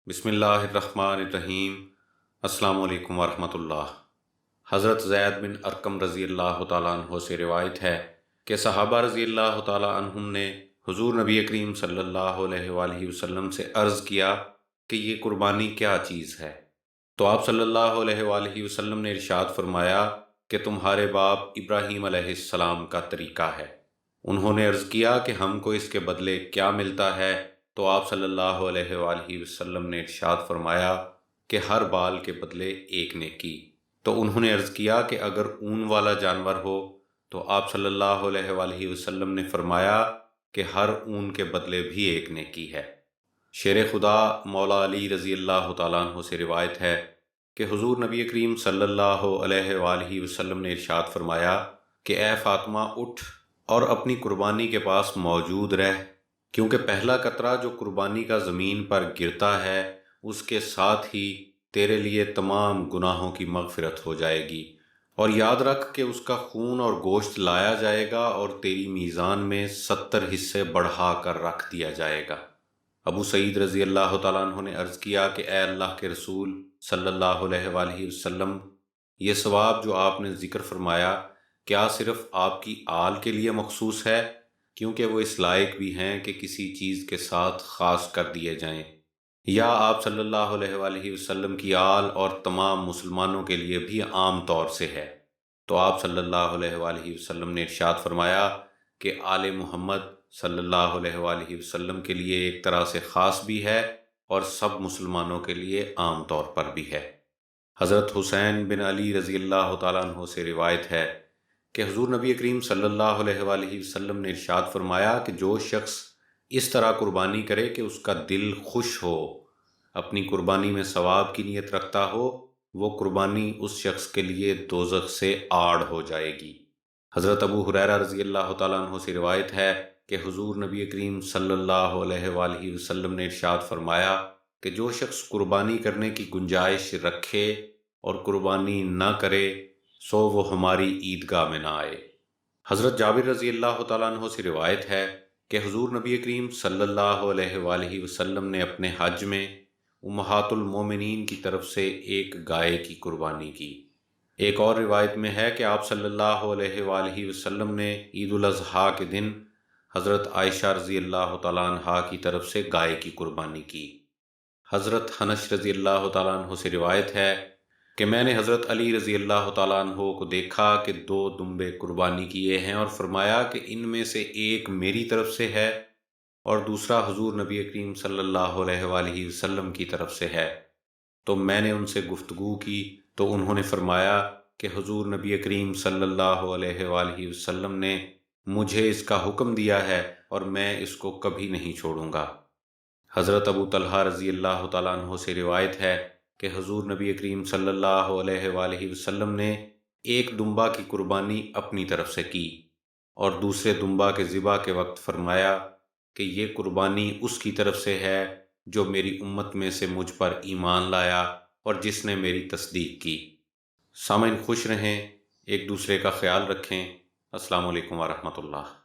بسم اللہ الرحمن الرحیم۔ السلام علیکم ورحمۃ اللہ۔ حضرت زید بن ارقم رضی اللہ تعالیٰ عنہ سے روایت ہے کہ صحابہ رضی اللہ تعالیٰ عنہم نے حضور نبی کریم صلی اللہ علیہ وآلہ وسلم سے عرض کیا کہ یہ قربانی کیا چیز ہے؟ تو آپ صلی اللہ علیہ وآلہ وسلم نے ارشاد فرمایا کہ تمہارے باپ ابراہیم علیہ السلام کا طریقہ ہے۔ انہوں نے عرض کیا کہ ہم کو اس کے بدلے کیا ملتا ہے؟ تو آپ صلی اللہ علیہ وآلہ وسلم نے ارشاد فرمایا کہ ہر بال کے بدلے ایک نیکی۔ تو انہوں نے عرض کیا کہ اگر اون والا جانور ہو؟ تو آپ صلی اللہ علیہ وآلہ وسلم نے فرمایا کہ ہر اون کے بدلے بھی ایک نیکی ہے۔ شیر خدا مولا علی رضی اللہ تعالیٰ عنہ سے روایت ہے کہ حضور نبی کریم صلی اللہ علیہ وآلہ وسلم نے ارشاد فرمایا کہ اے فاطمہ اٹھ اور اپنی قربانی کے پاس موجود رہ، کیونکہ پہلا قطرہ جو قربانی کا زمین پر گرتا ہے اس کے ساتھ ہی تیرے لیے تمام گناہوں کی مغفرت ہو جائے گی، اور یاد رکھ کہ اس کا خون اور گوشت لایا جائے گا اور تیری میزان میں 70 حصے بڑھا کر رکھ دیا جائے گا۔ ابو سعید رضی اللہ تعالیٰ عنہ نے عرض کیا کہ اے اللہ کے رسول صلی اللہ علیہ وآلہ وسلم، یہ ثواب جو آپ نے ذکر فرمایا کیا صرف آپ کی آل کے لیے مخصوص ہے؟ کیونکہ وہ اس لائق بھی ہیں کہ کسی چیز کے ساتھ خاص کر دیے جائیں، یا آپ صلی اللہ علیہ وآلہ وسلم کی آل اور تمام مسلمانوں کے لیے بھی عام طور سے ہے؟ تو آپ صلی اللہ علیہ وآلہ وسلم نے ارشاد فرمایا کہ آل محمد صلی اللہ علیہ وآلہ وسلم کے لیے ایک طرح سے خاص بھی ہے اور سب مسلمانوں کے لیے عام طور پر بھی ہے۔ حضرت حسین بن علی رضی اللہ تعالیٰ عنہ سے روایت ہے کہ حضور نبی کریم صلی اللہ علیہ وآلہ وسلم نے ارشاد فرمایا کہ جو شخص اس طرح قربانی کرے کہ اس کا دل خوش ہو، اپنی قربانی میں ثواب کی نیت رکھتا ہو، وہ قربانی اس شخص کے لیے دوزخ سے آڑ ہو جائے گی۔ حضرت ابو ہریرہ رضی اللہ تعالیٰ عنہ سے روایت ہے کہ حضور نبی کریم صلی اللہ علیہ وآلہ وسلم نے ارشاد فرمایا کہ جو شخص قربانی کرنے کی گنجائش رکھے اور قربانی نہ کرے سو وہ ہماری عیدگاہ میں نہ آئے۔ حضرت جابر رضی اللہ تعالیٰ عنہ سے روایت ہے کہ حضور نبی کریم صلی اللہ علیہ وآلہ وسلم نے اپنے حج میں امہات المومنین کی طرف سے ایک گائے کی قربانی کی۔ ایک اور روایت میں ہے کہ آپ صلی اللہ علیہ وآلہ وسلم نے عید الاضحیٰ کے دن حضرت عائشہ رضی اللہ تعالیٰ عنہا کی طرف سے گائے کی قربانی کی۔ حضرت حنش رضی اللہ تعالیٰ عنہ سے روایت ہے کہ میں نے حضرت علی رضی اللہ تعالیٰ عنہ کو دیکھا کہ 2 دمبے قربانی کیے ہیں اور فرمایا کہ ان میں سے ایک میری طرف سے ہے اور دوسرا حضور نبی کریم صلی اللہ علیہ وآلہ وسلم کی طرف سے ہے۔ تو میں نے ان سے گفتگو کی تو انہوں نے فرمایا کہ حضور نبی کریم صلی اللہ علیہ وآلہ وسلم نے مجھے اس کا حکم دیا ہے اور میں اس کو کبھی نہیں چھوڑوں گا۔ حضرت ابو طلحہ رضی اللہ تعالیٰ عنہ سے روایت ہے کہ حضور نبی کریم صلی اللہ علیہ وآلہ وسلم نے ایک دمبا کی قربانی اپنی طرف سے کی اور دوسرے دمبا کے ذبح کے وقت فرمایا کہ یہ قربانی اس کی طرف سے ہے جو میری امت میں سے مجھ پر ایمان لایا اور جس نے میری تصدیق کی۔ سامعین خوش رہیں، ایک دوسرے کا خیال رکھیں۔ السلام علیکم ورحمۃ اللہ۔